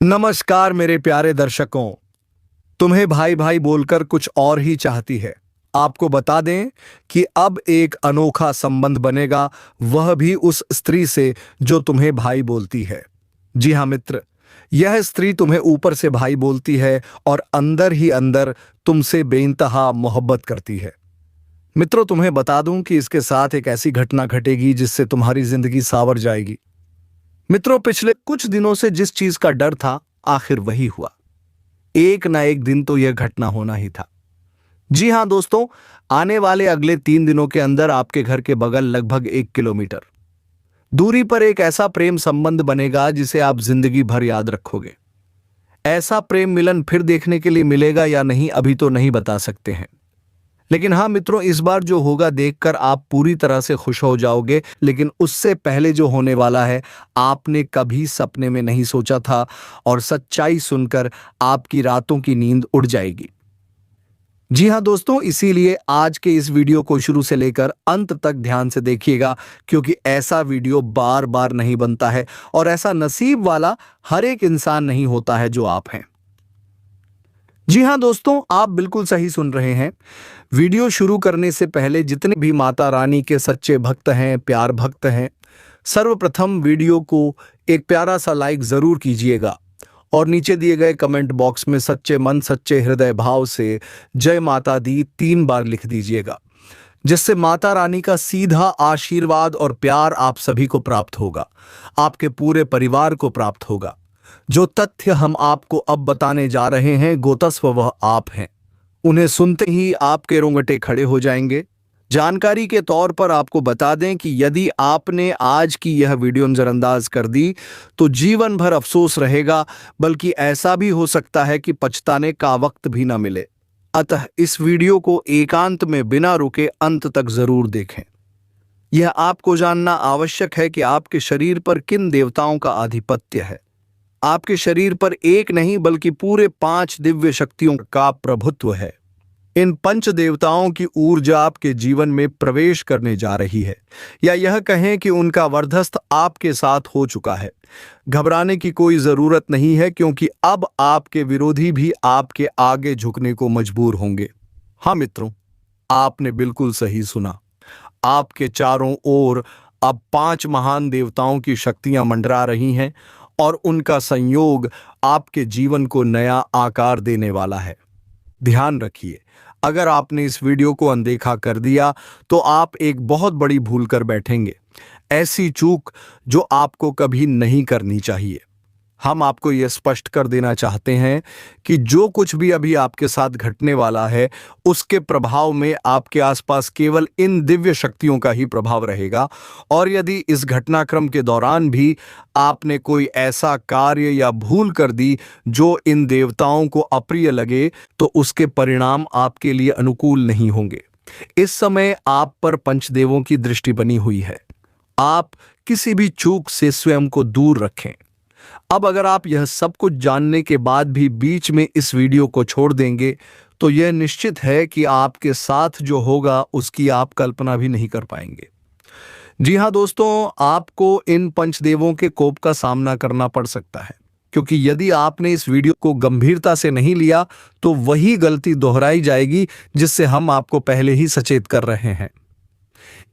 नमस्कार मेरे प्यारे दर्शकों। तुम्हें भाई भाई बोलकर कुछ और ही चाहती है। आपको बता दें कि अब एक अनोखा संबंध बनेगा, वह भी उस स्त्री से जो तुम्हें भाई बोलती है। जी हाँ मित्र, यह स्त्री तुम्हें ऊपर से भाई बोलती है और अंदर ही अंदर तुमसे बेइंतहा मोहब्बत करती है। मित्रों, तुम्हें बता दूं कि इसके साथ एक ऐसी घटना घटेगी जिससे तुम्हारी जिंदगी सावर जाएगी। मित्रों, पिछले कुछ दिनों से जिस चीज का डर था, आखिर वही हुआ। एक ना एक दिन तो यह घटना होना ही था। जी हां दोस्तों, आने वाले अगले 3 दिनों के अंदर आपके घर के बगल लगभग 1 किलोमीटर दूरी पर एक ऐसा प्रेम संबंध बनेगा जिसे आप जिंदगी भर याद रखोगे। ऐसा प्रेम मिलन फिर देखने के लिए मिलेगा या नहीं, अभी तो नहीं बता सकते हैं। लेकिन हाँ मित्रों, इस बार जो होगा देखकर आप पूरी तरह से खुश हो जाओगे। लेकिन उससे पहले जो होने वाला है, आपने कभी सपने में नहीं सोचा था और सच्चाई सुनकर आपकी रातों की नींद उड़ जाएगी। जी हाँ दोस्तों, इसीलिए आज के इस वीडियो को शुरू से लेकर अंत तक ध्यान से देखिएगा, क्योंकि ऐसा वीडियो बार बार नहीं बनता है और ऐसा नसीब वाला हर एक इंसान नहीं होता है जो आप हैं। जी हां दोस्तों, आप बिल्कुल सही सुन रहे हैं। वीडियो शुरू करने से पहले जितने भी माता रानी के सच्चे भक्त हैं, प्यार भक्त हैं, सर्वप्रथम वीडियो को एक प्यारा सा लाइक जरूर कीजिएगा और नीचे दिए गए कमेंट बॉक्स में सच्चे मन सच्चे हृदय भाव से जय माता दी 3 बार लिख दीजिएगा, जिससे माता रानी का सीधा आशीर्वाद और प्यार आप सभी को प्राप्त होगा, आपके पूरे परिवार को प्राप्त होगा। जो तथ्य हम आपको अब बताने जा रहे हैं, गोतस्व वह आप हैं। उन्हें सुनते ही आपके रोंगटे खड़े हो जाएंगे। जानकारी के तौर पर आपको बता दें कि यदि आपने आज की यह वीडियो नजरअंदाज कर दी तो जीवन भर अफसोस रहेगा, बल्कि ऐसा भी हो सकता है कि पछताने का वक्त भी ना मिले। अतः इस वीडियो को एकांत में बिना रुके अंत तक जरूर देखें। यह आपको जानना आवश्यक है कि आपके शरीर पर किन देवताओं का आधिपत्य है। आपके शरीर पर एक नहीं बल्कि पूरे 5 दिव्य शक्तियों का प्रभुत्व है। इन 5 देवताओं की ऊर्जा आपके जीवन में प्रवेश करने जा रही है, या यह कहें कि उनका वर्धस्थ आपके साथ हो चुका है। घबराने की कोई जरूरत नहीं है, क्योंकि अब आपके विरोधी भी आपके आगे झुकने को मजबूर होंगे। हाँ मित्रों, आपने बिल्कुल सही सुना। आपके चारों ओर अब 5 महान देवताओं की शक्तियां मंडरा रही हैं और उनका संयोग आपके जीवन को नया आकार देने वाला है। ध्यान रखिए, अगर आपने इस वीडियो को अनदेखा कर दिया तो आप एक बहुत बड़ी भूल कर बैठेंगे, ऐसी चूक जो आपको कभी नहीं करनी चाहिए। हम आपको यह स्पष्ट कर देना चाहते हैं कि जो कुछ भी अभी आपके साथ घटने वाला है, उसके प्रभाव में आपके आसपास केवल इन दिव्य शक्तियों का ही प्रभाव रहेगा। और यदि इस घटनाक्रम के दौरान भी आपने कोई ऐसा कार्य या भूल कर दी जो इन देवताओं को अप्रिय लगे, तो उसके परिणाम आपके लिए अनुकूल नहीं होंगे। इस समय आप पर पंचदेवों की दृष्टि बनी हुई है। आप किसी भी चूक से स्वयं को दूर रखें। अब अगर आप यह सब कुछ जानने के बाद भी बीच में इस वीडियो को छोड़ देंगे तो यह निश्चित है कि आपके साथ जो होगा उसकी आप कल्पना भी नहीं कर पाएंगे। जी हां दोस्तों, आपको इन पंचदेवों के कोप का सामना करना पड़ सकता है, क्योंकि यदि आपने इस वीडियो को गंभीरता से नहीं लिया तो वही गलती दोहराई जाएगी जिससे हम आपको पहले ही सचेत कर रहे हैं।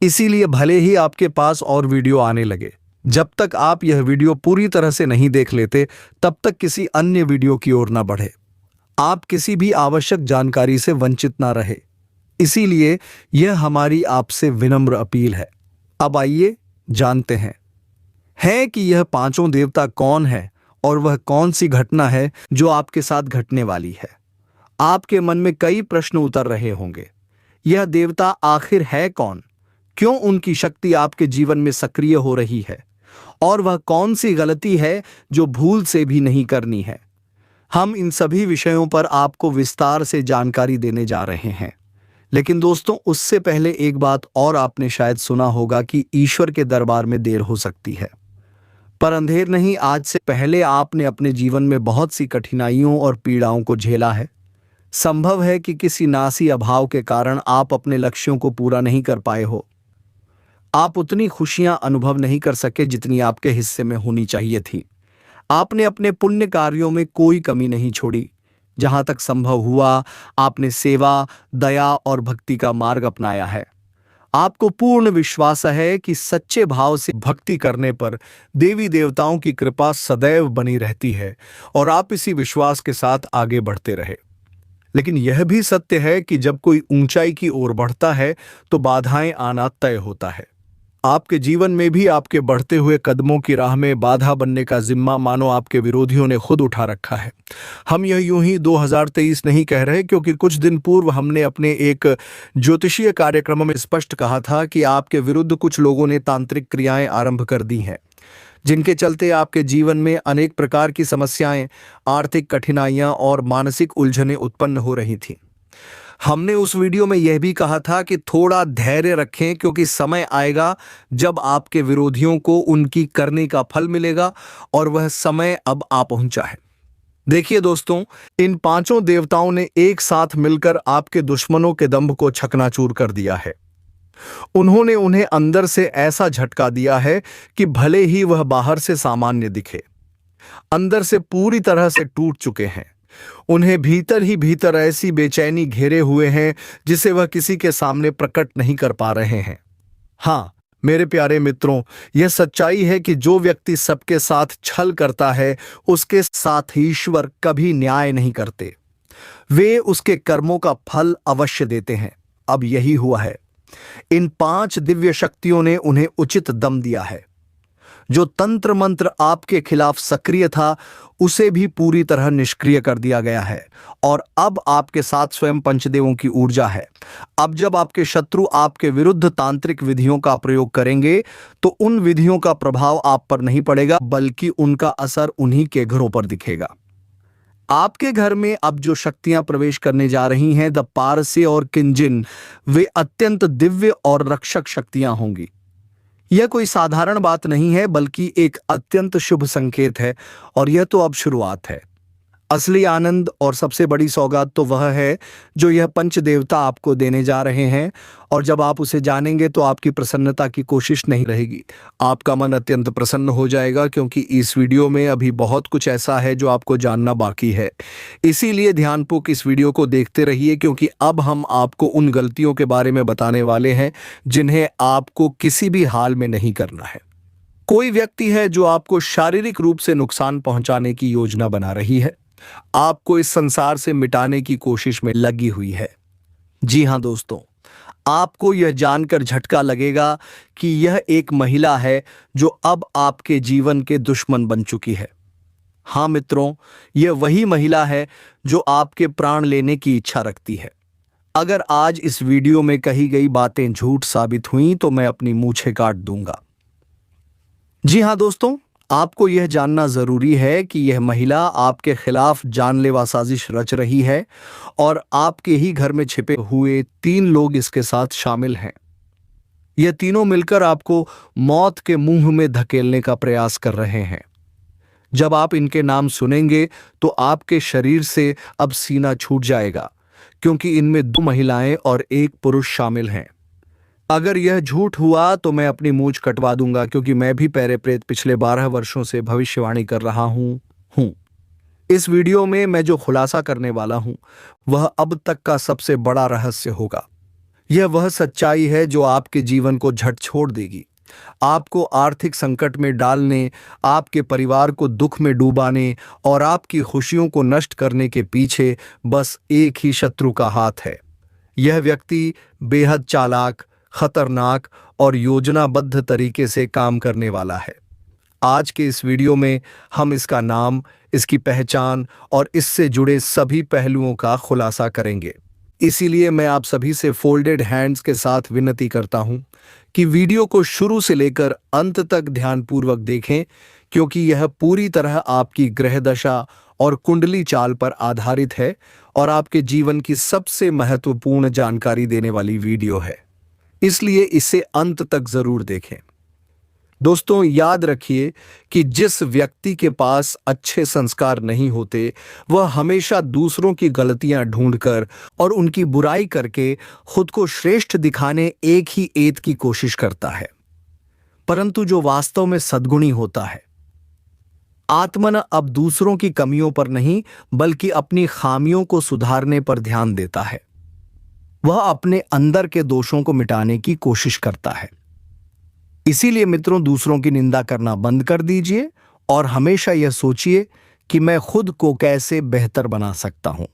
इसीलिए भले ही आपके पास और वीडियो आने लगे, जब तक आप यह वीडियो पूरी तरह से नहीं देख लेते तब तक किसी अन्य वीडियो की ओर ना बढ़े। आप किसी भी आवश्यक जानकारी से वंचित ना रहे। इसीलिए यह हमारी आपसे विनम्र अपील है। अब आइए जानते हैं कि यह 5 देवता कौन है और वह कौन सी घटना है जो आपके साथ घटने वाली है। आपके मन में कई प्रश्न उतर रहे होंगे। यह देवता आखिर है कौन? क्यों उनकी शक्ति आपके जीवन में सक्रिय हो रही है? और वह कौन सी गलती है जो भूल से भी नहीं करनी है? हम इन सभी विषयों पर आपको विस्तार से जानकारी देने जा रहे हैं। लेकिन दोस्तों, उससे पहले एक बात और आपने शायद सुना होगा कि ईश्वर के दरबार में देर हो सकती है। पर अंधेर नहीं, आज से पहले आपने अपने जीवन में बहुत सी कठिनाइयों और पीड़ाओं को झेला है। संभव है कि किसी नासी अभाव के कारण आप अपने लक्ष्यों को पूरा नहीं कर पाए हो। आप उतनी खुशियां अनुभव नहीं कर सके जितनी आपके हिस्से में होनी चाहिए थी। आपने अपने पुण्य कार्यों में कोई कमी नहीं छोड़ी। जहां तक संभव हुआ आपने सेवा, दया और भक्ति का मार्ग अपनाया है। आपको पूर्ण विश्वास है कि सच्चे भाव से भक्ति करने पर देवी देवताओं की कृपा सदैव बनी रहती है और आप इसी विश्वास के साथ आगे बढ़ते रहे। लेकिन यह भी सत्य है कि जब कोई ऊंचाई की ओर बढ़ता है तो बाधाएं आना तय होता है। आपके जीवन में भी आपके बढ़ते हुए कदमों की राह में बाधा बनने का जिम्मा मानो आपके विरोधियों ने खुद उठा रखा है। हम यह यूं ही 2023 नहीं कह रहे, क्योंकि कुछ दिन पूर्व हमने अपने एक ज्योतिषीय कार्यक्रम में स्पष्ट कहा था कि आपके विरुद्ध कुछ लोगों ने तांत्रिक क्रियाएं आरंभ कर दी हैं, जिनके चलते आपके जीवन में अनेक प्रकार की समस्याएं, आर्थिक कठिनाइयां और मानसिक उलझनें उत्पन्न हो रही थीं। हमने उस वीडियो में यह भी कहा था कि थोड़ा धैर्य रखें, क्योंकि समय आएगा जब आपके विरोधियों को उनकी करने का फल मिलेगा और वह समय अब आ पहुंचा है। देखिए दोस्तों, इन पांचों देवताओं ने एक साथ मिलकर आपके दुश्मनों के दंभ को छकनाचूर कर दिया है। उन्होंने उन्हें अंदर से ऐसा झटका दिया है कि भले ही वह बाहर से सामान्य दिखे, अंदर से पूरी तरह से टूट चुके हैं। उन्हें भीतर ही भीतर ऐसी बेचैनी घेरे हुए हैं जिसे वह किसी के सामने प्रकट नहीं कर पा रहे हैं। हाँ मेरे प्यारे मित्रों, यह सच्चाई है कि जो व्यक्ति सबके साथ छल करता है उसके साथ ईश्वर कभी न्याय नहीं करते। वे उसके कर्मों का फल अवश्य देते हैं। अब यही हुआ है। इन 5 दिव्य शक्तियों ने उन्हें उचित दम दिया है। जो तंत्र मंत्र आपके खिलाफ सक्रिय था उसे भी पूरी तरह निष्क्रिय कर दिया गया है और अब आपके साथ स्वयं पंचदेवों की ऊर्जा है। अब जब आपके शत्रु आपके विरुद्ध तांत्रिक विधियों का प्रयोग करेंगे तो उन विधियों का प्रभाव आप पर नहीं पड़ेगा, बल्कि उनका असर उन्हीं के घरों पर दिखेगा। आपके घर में अब जो शक्तियां प्रवेश करने जा रही हैं, द पारसे और किंजिन, वे अत्यंत दिव्य और रक्षक शक्तियां होंगी। यह कोई साधारण बात नहीं है, बल्कि एक अत्यंत शुभ संकेत है और यह तो अब शुरुआत है। असली आनंद और सबसे बड़ी सौगात तो वह है जो यह पंच देवता आपको देने जा रहे हैं, और जब आप उसे जानेंगे तो आपकी प्रसन्नता की कोशिश नहीं रहेगी। आपका मन अत्यंत प्रसन्न हो जाएगा, क्योंकि इस वीडियो में अभी बहुत कुछ ऐसा है जो आपको जानना बाकी है। इसीलिए ध्यानपूर्वक इस वीडियो को देखते रहिए, क्योंकि अब हम आपको उन गलतियों के बारे में बताने वाले हैं जिन्हें आपको किसी भी हाल में नहीं करना है। कोई व्यक्ति है जो आपको शारीरिक रूप से नुकसान पहुंचाने की योजना बना रही है, आपको इस संसार से मिटाने की कोशिश में लगी हुई है। जी हां दोस्तों, आपको यह जानकर झटका लगेगा कि यह एक महिला है जो अब आपके जीवन के दुश्मन बन चुकी है। हां मित्रों, यह वही महिला है जो आपके प्राण लेने की इच्छा रखती है। अगर आज इस वीडियो में कही गई बातें झूठ साबित हुई तो मैं अपनी मूंछें काट दूंगा। जी हां दोस्तों, आपको यह जानना जरूरी है कि यह महिला आपके खिलाफ जानलेवा साजिश रच रही है और आपके ही घर में छिपे हुए 3 लोग इसके साथ शामिल हैं। यह तीनों मिलकर आपको मौत के मुंह में धकेलने का प्रयास कर रहे हैं। जब आप इनके नाम सुनेंगे तो आपके शरीर से अब सीना छूट जाएगा, क्योंकि इनमें 2 महिलाएं और 1 पुरुष शामिल हैं। अगर यह झूठ हुआ तो मैं अपनी मूंछ कटवा दूंगा, क्योंकि मैं भी पैरे प्रेत पिछले 12 वर्षों से भविष्यवाणी कर रहा हूं। इस वीडियो में मैं जो खुलासा करने वाला हूं वह अब तक का सबसे बड़ा रहस्य होगा। यह वह सच्चाई है जो आपके जीवन को झकझोर देगी, आपको आर्थिक संकट में डालने, आपके परिवार को दुख में डूबाने और आपकी खुशियों को नष्ट करने के पीछे बस एक ही शत्रु का हाथ है। यह व्यक्ति बेहद चालाक, खतरनाक और योजनाबद्ध तरीके से काम करने वाला है। आज के इस वीडियो में हम इसका नाम, इसकी पहचान और इससे जुड़े सभी पहलुओं का खुलासा करेंगे। इसीलिए मैं आप सभी से फोल्डेड हैंड्स के साथ विनती करता हूं कि वीडियो को शुरू से लेकर अंत तक ध्यानपूर्वक देखें, क्योंकि यह पूरी तरह आपकी ग्रह दशा और कुंडली चाल पर आधारित है और आपके जीवन की सबसे महत्वपूर्ण जानकारी देने वाली वीडियो है। इसलिए इसे अंत तक जरूर देखें। दोस्तों, याद रखिए कि जिस व्यक्ति के पास अच्छे संस्कार नहीं होते, वह हमेशा दूसरों की गलतियां ढूंढकर और उनकी बुराई करके खुद को श्रेष्ठ दिखाने एक ही एत की कोशिश करता है। परंतु जो वास्तव में सद्गुणी होता है, आत्मन अब दूसरों की कमियों पर नहीं बल्कि अपनी खामियों को सुधारने पर ध्यान देता है। वह अपने अंदर के दोषों को मिटाने की कोशिश करता है। इसीलिए मित्रों, दूसरों की निंदा करना बंद कर दीजिए और हमेशा यह सोचिए कि मैं खुद को कैसे बेहतर बना सकता हूं।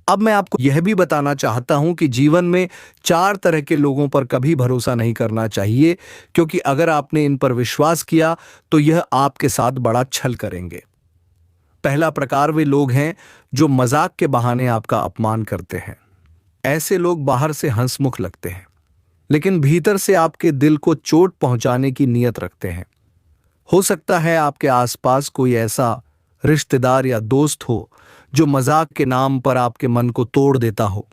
अब मैं आपको यह भी बताना चाहता हूं कि जीवन में 4 तरह के लोगों पर कभी भरोसा नहीं करना चाहिए, क्योंकि अगर आपने इन पर विश्वास किया तो यह आपके साथ बड़ा छल करेंगे। पहला प्रकार वे लोग हैं जो मजाक के बहाने आपका अपमान करते हैं। ऐसे लोग बाहर से हंसमुख लगते हैं, लेकिन भीतर से आपके दिल को चोट पहुंचाने की नीयत रखते हैं। हो सकता है आपके आसपास कोई ऐसा रिश्तेदार या दोस्त हो जो मजाक के नाम पर आपके मन को तोड़ देता हो।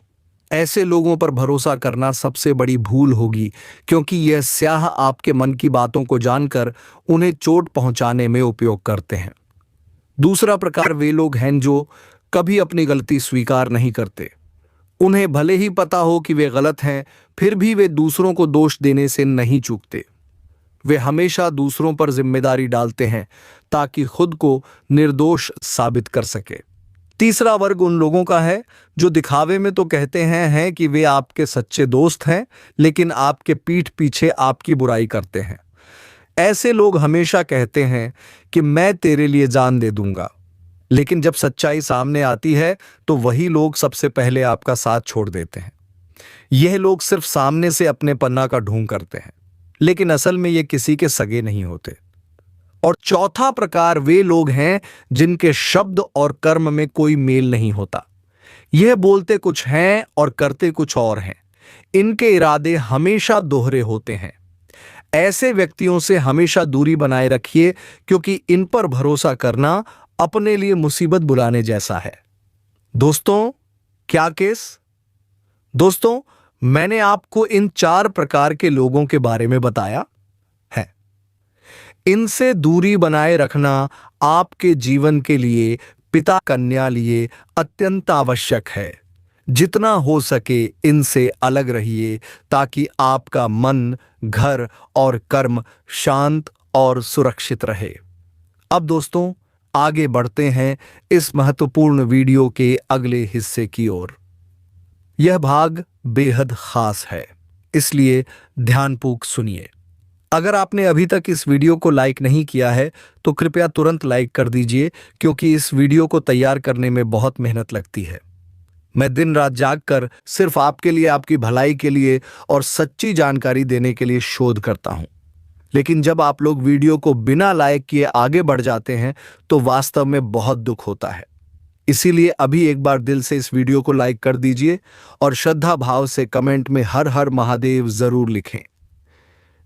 ऐसे लोगों पर भरोसा करना सबसे बड़ी भूल होगी, क्योंकि यह स्याह आपके मन की बातों को जानकर उन्हें चोट पहुंचाने में उपयोग करते हैं। दूसरा प्रकार वे लोग हैं जो कभी अपनी गलती स्वीकार नहीं करते। उन्हें भले ही पता हो कि वे गलत हैं, फिर भी वे दूसरों को दोष देने से नहीं चूकते। वे हमेशा दूसरों पर जिम्मेदारी डालते हैं ताकि खुद को निर्दोष साबित कर सके। तीसरा वर्ग उन लोगों का है जो दिखावे में तो कहते हैं कि वे आपके सच्चे दोस्त हैं, लेकिन आपके पीठ पीछे आपकी बुराई करते हैं। ऐसे लोग हमेशा कहते हैं कि मैं तेरे लिए जान दे दूंगा, लेकिन जब सच्चाई सामने आती है तो वही लोग सबसे पहले आपका साथ छोड़ देते हैं। यह लोग सिर्फ सामने से अपने पन्ना का ढोंग करते हैं, लेकिन असल में ये किसी के सगे नहीं होते। और चौथा प्रकार वे लोग हैं जिनके शब्द और कर्म में कोई मेल नहीं होता। यह बोलते कुछ हैं और करते कुछ और हैं। इनके इरादे हमेशा दोहरे होते हैं। ऐसे व्यक्तियों से हमेशा दूरी बनाए रखिए, क्योंकि इन पर भरोसा करना अपने लिए मुसीबत बुलाने जैसा है। दोस्तों, क्या केस? दोस्तों, मैंने आपको इन 4 प्रकार के लोगों के बारे में बताया है। इनसे दूरी बनाए रखना आपके जीवन के लिए, पिता कन्या लिए अत्यंत आवश्यक है। जितना हो सके इनसे अलग रहिए ताकि आपका मन, घर और कर्म शांत और सुरक्षित रहे। अब दोस्तों, आगे बढ़ते हैं इस महत्वपूर्ण वीडियो के अगले हिस्से की ओर। यह भाग बेहद खास है, इसलिए ध्यानपूर्वक सुनिए। अगर आपने अभी तक इस वीडियो को लाइक नहीं किया है तो कृपया तुरंत लाइक कर दीजिए, क्योंकि इस वीडियो को तैयार करने में बहुत मेहनत लगती है। मैं दिन रात जागकर सिर्फ आपके लिए, आपकी भलाई के लिए और सच्ची जानकारी देने के लिए शोध करता हूं। लेकिन जब आप लोग वीडियो को बिना लाइक किए आगे बढ़ जाते हैं तो वास्तव में बहुत दुख होता है। इसीलिए अभी एक बार दिल से इस वीडियो को लाइक कर दीजिए और श्रद्धा भाव से कमेंट में हर हर महादेव जरूर लिखें।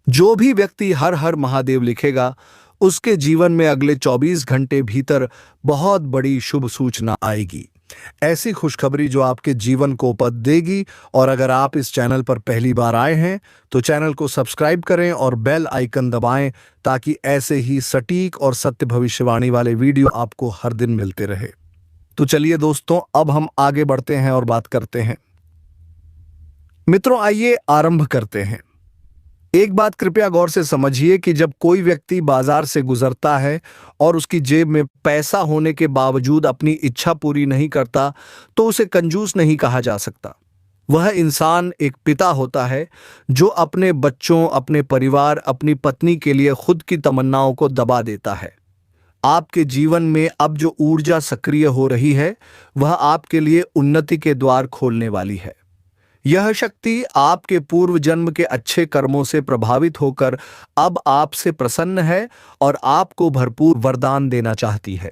जो भी व्यक्ति हर हर महादेव लिखेगा उसके जीवन में अगले 24 घंटे भीतर बहुत बड़ी शुभ सूचना आएगी। ऐसी खुशखबरी जो आपके जीवन को पद देगी। और अगर आप इस चैनल पर पहली बार आए हैं तो चैनल को सब्सक्राइब करें और बेल आइकन दबाएं, ताकि ऐसे ही सटीक और सत्य भविष्यवाणी वाले वीडियो आपको हर दिन मिलते रहे। तो चलिए दोस्तों, अब हम आगे बढ़ते हैं और बात करते हैं। मित्रों, आइए आरंभ करते हैं। एक बात कृपया गौर से समझिए कि जब कोई व्यक्ति बाजार से गुजरता है और उसकी जेब में पैसा होने के बावजूद अपनी इच्छा पूरी नहीं करता तो उसे कंजूस नहीं कहा जा सकता। वह इंसान एक पिता होता है जो अपने बच्चों, अपने परिवार, अपनी पत्नी के लिए खुद की तमन्नाओं को दबा देता है। आपके जीवन में अब जो ऊर्जा सक्रिय हो रही है वह आपके लिए उन्नति के द्वार खोलने वाली है। यह शक्ति आपके पूर्व जन्म के अच्छे कर्मों से प्रभावित होकर अब आपसे प्रसन्न है और आपको भरपूर वरदान देना चाहती है।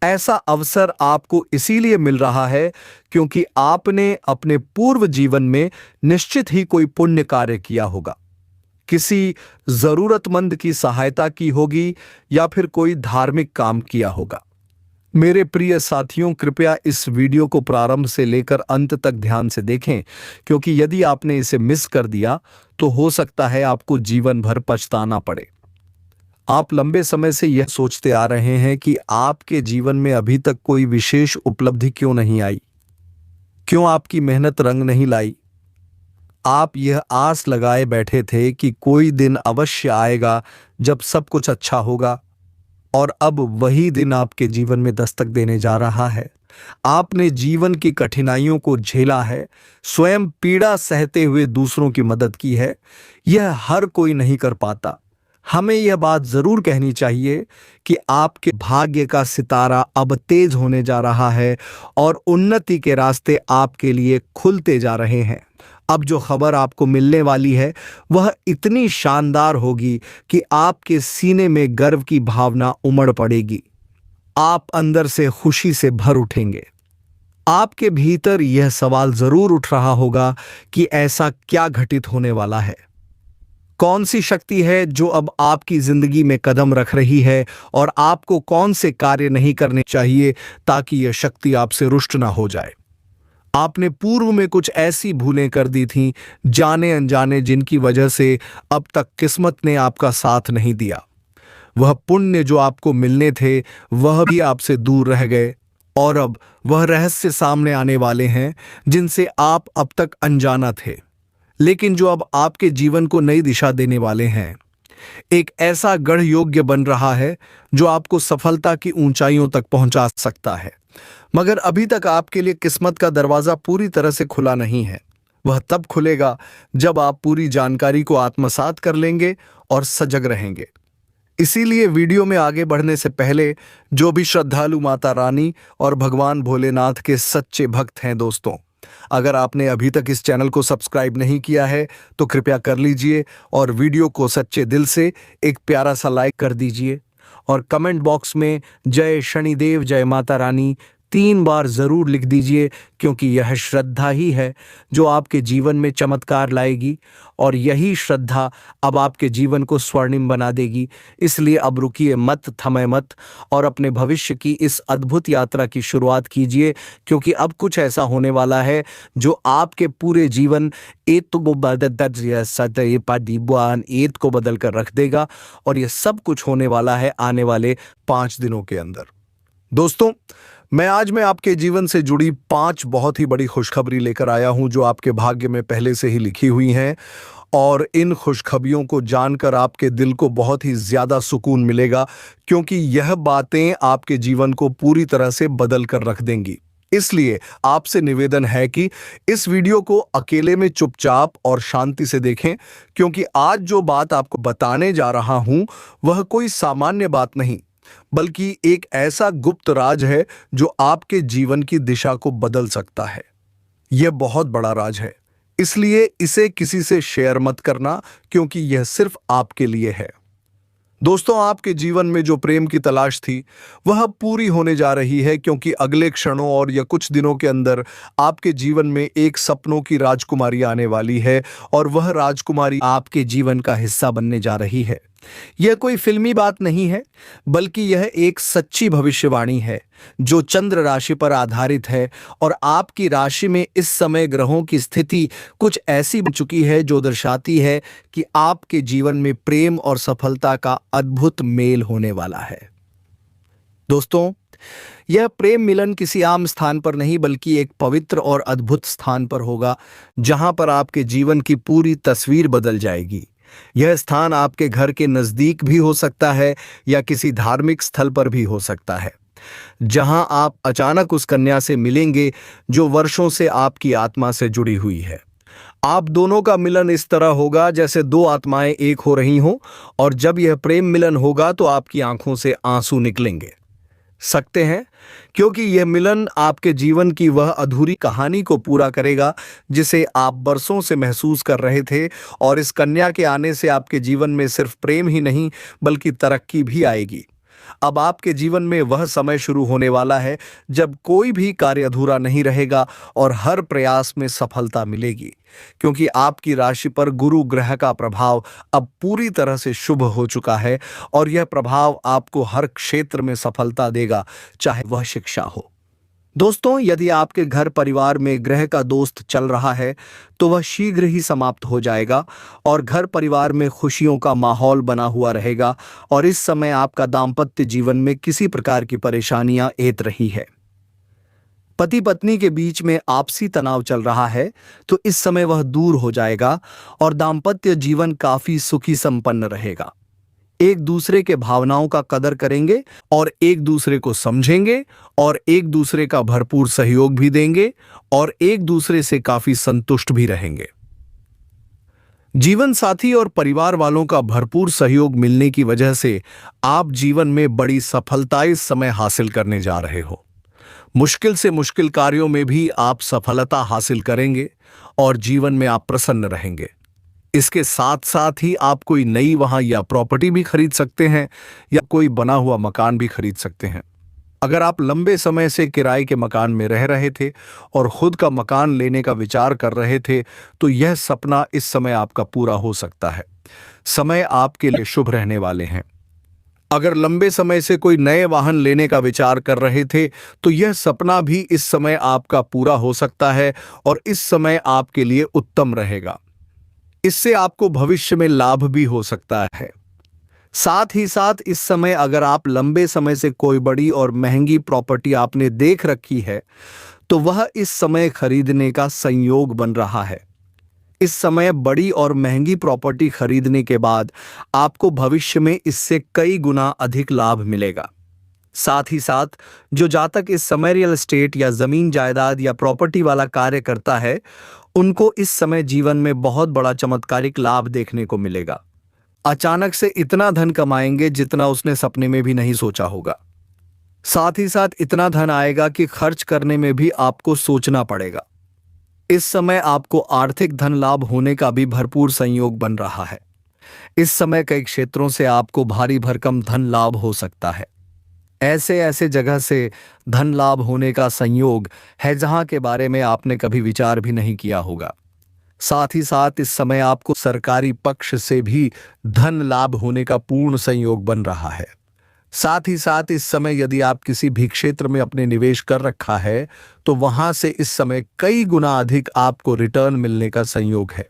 ऐसा अवसर आपको इसीलिए मिल रहा है क्योंकि आपने अपने पूर्व जीवन में निश्चित ही कोई पुण्य कार्य किया होगा, किसी जरूरतमंद की सहायता की होगी या फिर कोई धार्मिक काम किया होगा। मेरे प्रिय साथियों, कृपया इस वीडियो को प्रारंभ से लेकर अंत तक ध्यान से देखें, क्योंकि यदि आपने इसे मिस कर दिया तो हो सकता है आपको जीवन भर पछताना पड़े। आप लंबे समय से यह सोचते आ रहे हैं कि आपके जीवन में अभी तक कोई विशेष उपलब्धि क्यों नहीं आई, क्यों आपकी मेहनत रंग नहीं लाई। आप यह आस लगाए बैठे थे कि कोई दिन अवश्य आएगा जब सब कुछ अच्छा होगा, और अब वही दिन आपके जीवन में दस्तक देने जा रहा है। आपने जीवन की कठिनाइयों को झेला है, स्वयं पीड़ा सहते हुए दूसरों की मदद की है। यह हर कोई नहीं कर पाता। हमें यह बात जरूर कहनी चाहिए कि आपके भाग्य का सितारा अब तेज होने जा रहा है और उन्नति के रास्ते आपके लिए खुलते जा रहे हैं। अब जो खबर आपको मिलने वाली है वह इतनी शानदार होगी कि आपके सीने में गर्व की भावना उमड़ पड़ेगी। आप अंदर से खुशी से भर उठेंगे। आपके भीतर यह सवाल जरूर उठ रहा होगा कि ऐसा क्या घटित होने वाला है। कौन सी शक्ति है जो अब आपकी जिंदगी में कदम रख रही है और आपको कौन से कार्य नहीं करने चाहिए ताकि यह शक्ति आपसे रुष्ट ना हो जाए। आपने पूर्व में कुछ ऐसी भूलें कर दी थीं जाने अनजाने, जिनकी वजह से अब तक किस्मत ने आपका साथ नहीं दिया। वह पुण्य जो आपको मिलने थे वह भी आपसे दूर रह गए और अब वह रहस्य सामने आने वाले हैं जिनसे आप अब तक अनजाना थे, लेकिन जो अब आपके जीवन को नई दिशा देने वाले हैं। एक ऐसा गढ़ योग्य बन रहा है जो आपको सफलता की ऊंचाइयों तक पहुंचा सकता है, मगर अभी तक आपके लिए किस्मत का दरवाजा पूरी तरह से खुला नहीं है। वह तब खुलेगा जब आप पूरी जानकारी को आत्मसात कर लेंगे और सजग रहेंगे। इसीलिए वीडियो में आगे बढ़ने से पहले जो भी श्रद्धालु माता रानी और भगवान भोलेनाथ के सच्चे भक्त हैं दोस्तों, अगर आपने अभी तक इस चैनल को सब्सक्राइब नहीं किया है तो कृपया कर लीजिए और वीडियो को सच्चे दिल से एक प्यारा सा लाइक कर दीजिए और कमेंट बॉक्स में जय शनिदेव जय माता रानी 3 बार जरूर लिख दीजिए, क्योंकि यह श्रद्धा ही है जो आपके जीवन में चमत्कार लाएगी और यही श्रद्धा अब आपके जीवन को स्वर्णिम बना देगी। इसलिए अब रुकिए मत, थमे मत और अपने भविष्य की इस अद्भुत यात्रा की शुरुआत कीजिए, क्योंकि अब कुछ ऐसा होने वाला है जो आपके पूरे जीवन एत को बदल कर रख देगा और यह सब कुछ होने वाला है आने वाले 5 दिनों के अंदर। दोस्तों, मैं आपके जीवन से जुड़ी 5 बहुत ही बड़ी खुशखबरी लेकर आया हूं जो आपके भाग्य में पहले से ही लिखी हुई हैं और इन खुशखबरियों को जानकर आपके दिल को बहुत ही ज्यादा सुकून मिलेगा, क्योंकि यह बातें आपके जीवन को पूरी तरह से बदल कर रख देंगी। इसलिए आपसे निवेदन है कि इस वीडियो को अकेले में चुपचाप और शांति से देखें, क्योंकि आज जो बात आपको बताने जा रहा हूं वह कोई सामान्य बात नहीं, बल्कि एक ऐसा गुप्त राज है जो आपके जीवन की दिशा को बदल सकता है। यह बहुत बड़ा राज है, इसलिए इसे किसी से शेयर मत करना, क्योंकि यह सिर्फ आपके लिए है। दोस्तों, आपके जीवन में जो प्रेम की तलाश थी वह पूरी होने जा रही है, क्योंकि अगले क्षणों और या कुछ दिनों के अंदर आपके जीवन में एक सपनों की राजकुमारी आने वाली है और वह राजकुमारी आपके जीवन का हिस्सा बनने जा रही है। यह कोई फिल्मी बात नहीं है, बल्कि यह एक सच्ची भविष्यवाणी है जो चंद्र राशि पर आधारित है और आपकी राशि में इस समय ग्रहों की स्थिति कुछ ऐसी बन चुकी है जो दर्शाती है कि आपके जीवन में प्रेम और सफलता का अद्भुत मेल होने वाला है। दोस्तों, यह प्रेम मिलन किसी आम स्थान पर नहीं, बल्कि एक पवित्र और अद्भुत स्थान पर होगा, जहां पर आपके जीवन की पूरी तस्वीर बदल जाएगी। यह स्थान आपके घर के नजदीक भी हो सकता है या किसी धार्मिक स्थल पर भी हो सकता है, जहां आप अचानक उस कन्या से मिलेंगे जो वर्षों से आपकी आत्मा से जुड़ी हुई है। आप दोनों का मिलन इस तरह होगा जैसे 2 आत्माएं एक हो रही हों, और जब यह प्रेम मिलन होगा तो आपकी आंखों से आंसू निकलेंगे सकते हैं, क्योंकि यह मिलन आपके जीवन की वह अधूरी कहानी को पूरा करेगा जिसे आप बरसों से महसूस कर रहे थे। और इस कन्या के आने से आपके जीवन में सिर्फ प्रेम ही नहीं बल्कि तरक्की भी आएगी। अब आपके जीवन में वह समय शुरू होने वाला है जब कोई भी कार्य अधूरा नहीं रहेगा और हर प्रयास में सफलता मिलेगी, क्योंकि आपकी राशि पर गुरु ग्रह का प्रभाव अब पूरी तरह से शुभ हो चुका है और यह प्रभाव आपको हर क्षेत्र में सफलता देगा, चाहे वह शिक्षा हो। दोस्तों, यदि आपके घर परिवार में ग्रह का दोस्त चल रहा है तो वह शीघ्र ही समाप्त हो जाएगा और घर परिवार में खुशियों का माहौल बना हुआ रहेगा और इस समय आपका दाम्पत्य जीवन में किसी प्रकार की परेशानियां ऐत रही है। पति पत्नी के बीच में आपसी तनाव चल रहा है तो इस समय वह दूर हो जाएगा और दाम्पत्य जीवन काफी सुखी संपन्न रहेगा। एक दूसरे के भावनाओं का कदर करेंगे और एक दूसरे को समझेंगे और एक दूसरे का भरपूर सहयोग भी देंगे और एक दूसरे से काफी संतुष्ट भी रहेंगे। जीवन साथी और परिवार वालों का भरपूर सहयोग मिलने की वजह से आप जीवन में बड़ी सफलता इस समय हासिल करने जा रहे हो। मुश्किल से मुश्किल कार्यों में भी आप सफलता हासिल करेंगे और जीवन में आप प्रसन्न रहेंगे। इसके साथ साथ ही आप कोई नई वाहन या प्रॉपर्टी भी खरीद सकते हैं या कोई बना हुआ मकान भी खरीद सकते हैं। अगर आप लंबे समय से किराए के मकान में रह रहे थे और खुद का मकान लेने का विचार कर रहे थे, तो यह सपना इस समय आपका पूरा हो सकता है। समय आपके लिए शुभ रहने वाले हैं। अगर लंबे समय से कोई नए वाहन लेने का विचार कर रहे थे, तो यह सपना भी इस समय आपका पूरा हो सकता है और इस समय आपके लिए उत्तम रहेगा। इससे आपको भविष्य में लाभ भी हो सकता है। साथ ही साथ इस समय अगर आप लंबे समय से कोई बड़ी और महंगी प्रॉपर्टी आपने देख रखी है, तो वह इस समय खरीदने का संयोग बन रहा है। इस समय बड़ी और महंगी प्रॉपर्टी खरीदने के बाद आपको भविष्य में इससे कई गुना अधिक लाभ मिलेगा। साथ ही साथ जो जातक इस समय रियल एस्टेट या जमीन जायदाद या प्रॉपर्टी वाला कार्य करता है, उनको इस समय जीवन में बहुत बड़ा चमत्कारिक लाभ देखने को मिलेगा। अचानक से इतना धन कमाएंगे जितना उसने सपने में भी नहीं सोचा होगा। साथ ही साथ इतना धन आएगा कि खर्च करने में भी आपको सोचना पड़ेगा। इस समय आपको आर्थिक धन लाभ होने का भी भरपूर संयोग बन रहा है। इस समय कई क्षेत्रों से आपको भारी भरकम धन लाभ हो सकता है। ऐसे ऐसे जगह से धन लाभ होने का संयोग है जहां के बारे में आपने कभी विचार भी नहीं किया होगा। साथ ही साथ इस समय आपको सरकारी पक्ष से भी धन लाभ होने का पूर्ण संयोग बन रहा है। साथ ही साथ इस समय यदि आप किसी भी क्षेत्र में अपने निवेश कर रखा है, तो वहां से इस समय कई गुना अधिक आपको रिटर्न मिलने का संयोग है।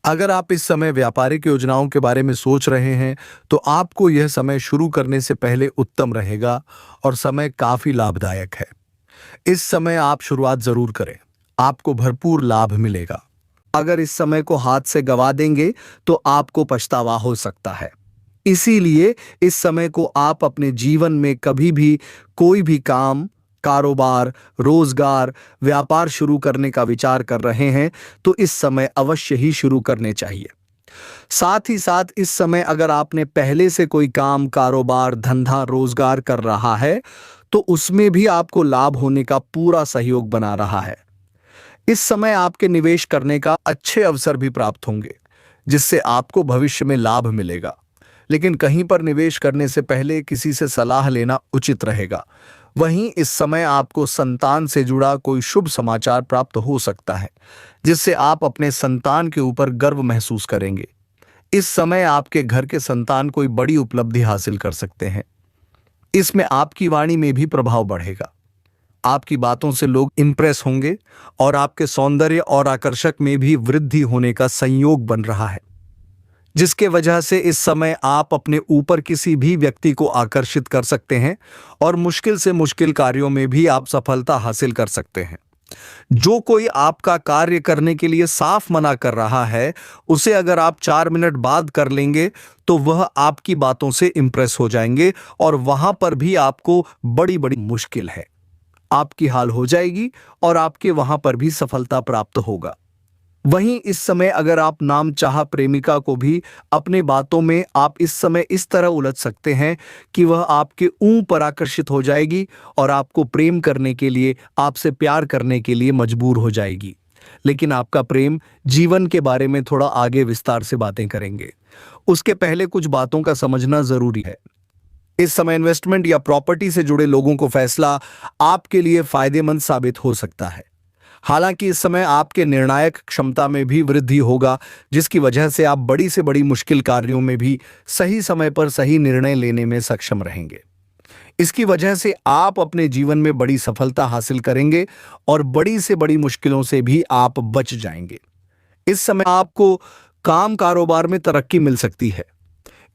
अगर आप इस समय व्यापारिक योजनाओं के बारे में सोच रहे हैं, तो आपको यह समय शुरू करने से पहले उत्तम रहेगा और समय काफी लाभदायक है। इस समय आप शुरुआत जरूर करें, आपको भरपूर लाभ मिलेगा। अगर इस समय को हाथ से गवा देंगे तो आपको पछतावा हो सकता है। इसीलिए इस समय को आप अपने जीवन में कभी भी कोई भी काम, कारोबार, रोजगार, व्यापार शुरू करने का विचार कर रहे हैं, तो इस समय अवश्य ही शुरू करने चाहिए। साथ ही साथ इस समय अगर आपने पहले से कोई काम, कारोबार, धंधा, रोजगार कर रहा है, तो उसमें भी आपको लाभ होने का पूरा सहयोग बना रहा है। इस समय आपके निवेश करने का अच्छे अवसर भी प्राप्त होंगे, जिससे आपको भविष्य में लाभ मिलेगा। लेकिन कहीं पर निवेश करने से पहले किसी से सलाह लेना उचित रहेगा। वहीं इस समय आपको संतान से जुड़ा कोई शुभ समाचार प्राप्त हो सकता है, जिससे आप अपने संतान के ऊपर गर्व महसूस करेंगे। इस समय आपके घर के संतान कोई बड़ी उपलब्धि हासिल कर सकते हैं। इसमें आपकी वाणी में भी प्रभाव बढ़ेगा। आपकी बातों से लोग इंप्रेस होंगे और आपके सौंदर्य और आकर्षक में भी वृद्धि होने का संयोग बन रहा है, जिसके वजह से इस समय आप अपने ऊपर किसी भी व्यक्ति को आकर्षित कर सकते हैं और मुश्किल से मुश्किल कार्यों में भी आप सफलता हासिल कर सकते हैं। जो कोई आपका कार्य करने के लिए साफ मना कर रहा है, उसे अगर आप 4 मिनट बाद कर लेंगे तो वह आपकी बातों से इंप्रेस हो जाएंगे और वहां पर भी आपको बड़ी बड़ी मुश्किल है, आपकी हाल हो जाएगी और आपके वहां पर भी सफलता प्राप्त होगा। वहीं इस समय अगर आप नामचाह प्रेमिका को भी अपने बातों में आप इस समय इस तरह उलझ सकते हैं कि वह आपके ऊपर आकर्षित हो जाएगी और आपको प्रेम करने के लिए, आपसे प्यार करने के लिए मजबूर हो जाएगी। लेकिन आपका प्रेम जीवन के बारे में थोड़ा आगे विस्तार से बातें करेंगे। उसके पहले कुछ बातों का समझना जरूरी है। इस समय इन्वेस्टमेंट या प्रॉपर्टी से जुड़े लोगों को फैसला आपके लिए फायदेमंद साबित हो सकता है। हालांकि इस समय आपके निर्णायक क्षमता में भी वृद्धि होगा, जिसकी वजह से आप बड़ी से बड़ी मुश्किल कार्यों में भी सही समय पर सही निर्णय लेने में सक्षम रहेंगे। इसकी वजह से आप अपने जीवन में बड़ी सफलता हासिल करेंगे और बड़ी से बड़ी मुश्किलों से भी आप बच जाएंगे। इस समय आपको काम कारोबार में तरक्की मिल सकती है।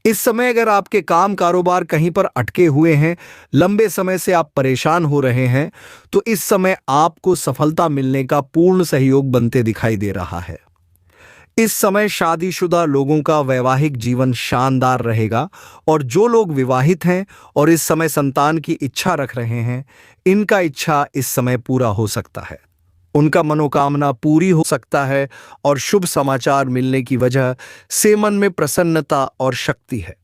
इस समय अगर आपके काम कारोबार कहीं पर अटके हुए हैं, लंबे समय से आप परेशान हो रहे हैं, तो इस समय आपको सफलता मिलने का पूर्ण सहयोग बनते दिखाई दे रहा है। इस समय शादीशुदा लोगों का वैवाहिक जीवन शानदार रहेगा और जो लोग विवाहित हैं और इस समय संतान की इच्छा रख रहे हैं, इनका इच्छा इस समय पूरा हो सकता है। उनका मनोकामना पूरी हो सकता है और शुभ समाचार मिलने की वजह से मन में प्रसन्नता और शक्ति है।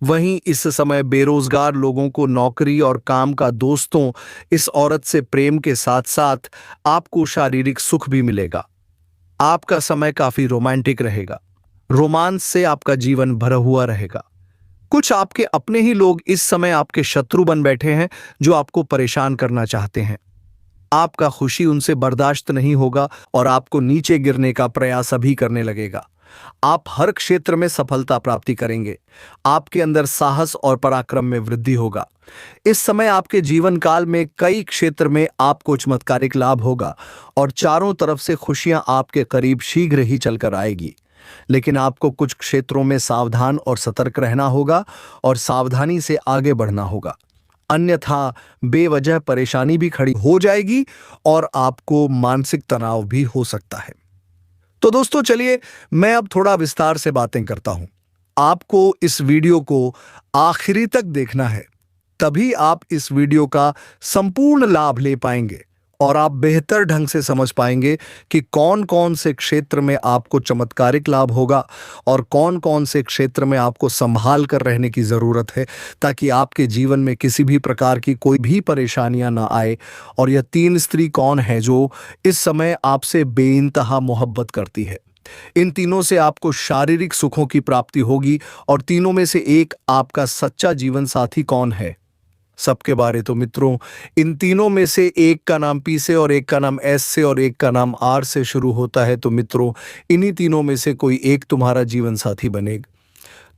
वहीं इस समय बेरोजगार लोगों को नौकरी और काम का दोस्तों इस औरत से प्रेम के साथ साथ आपको शारीरिक सुख भी मिलेगा। आपका समय काफी रोमांटिक रहेगा। रोमांस से आपका जीवन भरा हुआ रहेगा। कुछ आपके अपने ही लोग इस समय आपके शत्रु बन बैठे हैं जो आपको परेशान करना चाहते हैं। आपका खुशी उनसे बर्दाश्त नहीं होगा और आपको नीचे गिरने का प्रयास अभी करने लगेगा। आप हर क्षेत्र में सफलता प्राप्ति करेंगे। आपके अंदर साहस और पराक्रम में वृद्धि होगा। इस समय आपके जीवन काल में कई क्षेत्र में आपको चमत्कारिक लाभ होगा और चारों तरफ से खुशियां आपके करीब शीघ्र ही चलकर आएगी। लेकिन आपको कुछ क्षेत्रों में सावधान और सतर्क रहना होगा और सावधानी से आगे बढ़ना होगा, अन्यथा बेवजह परेशानी भी खड़ी हो जाएगी और आपको मानसिक तनाव भी हो सकता है। तो दोस्तों चलिए मैं अब थोड़ा विस्तार से बातें करता हूं। आपको इस वीडियो को आखिरी तक देखना है, तभी आप इस वीडियो का संपूर्ण लाभ ले पाएंगे और आप बेहतर ढंग से समझ पाएंगे कि कौन कौन से क्षेत्र में आपको चमत्कारिक लाभ होगा और कौन कौन से क्षेत्र में आपको संभाल कर रहने की जरूरत है, ताकि आपके जीवन में किसी भी प्रकार की कोई भी परेशानियां ना आए। और यह 3 स्त्री कौन है जो इस समय आपसे बेइंतहा मोहब्बत करती है? इन तीनों से आपको शारीरिक सुखों की प्राप्ति होगी और तीनों में से एक आपका सच्चा जीवन साथी कौन है, सबके बारे तो मित्रों इन तीनों में से एक का नाम पी से और एक का नाम एस से और एक का नाम आर से शुरू होता है। तो मित्रों इन्हीं तीनों में से कोई एक तुम्हारा जीवन साथी बनेगा।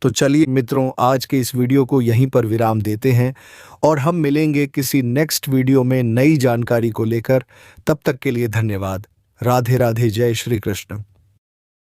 तो चलिए मित्रों आज के इस वीडियो को यहीं पर विराम देते हैं और हम मिलेंगे किसी नेक्स्ट वीडियो में नई जानकारी को लेकर। तब तक के लिए धन्यवाद। राधे राधे। जय श्री कृष्ण।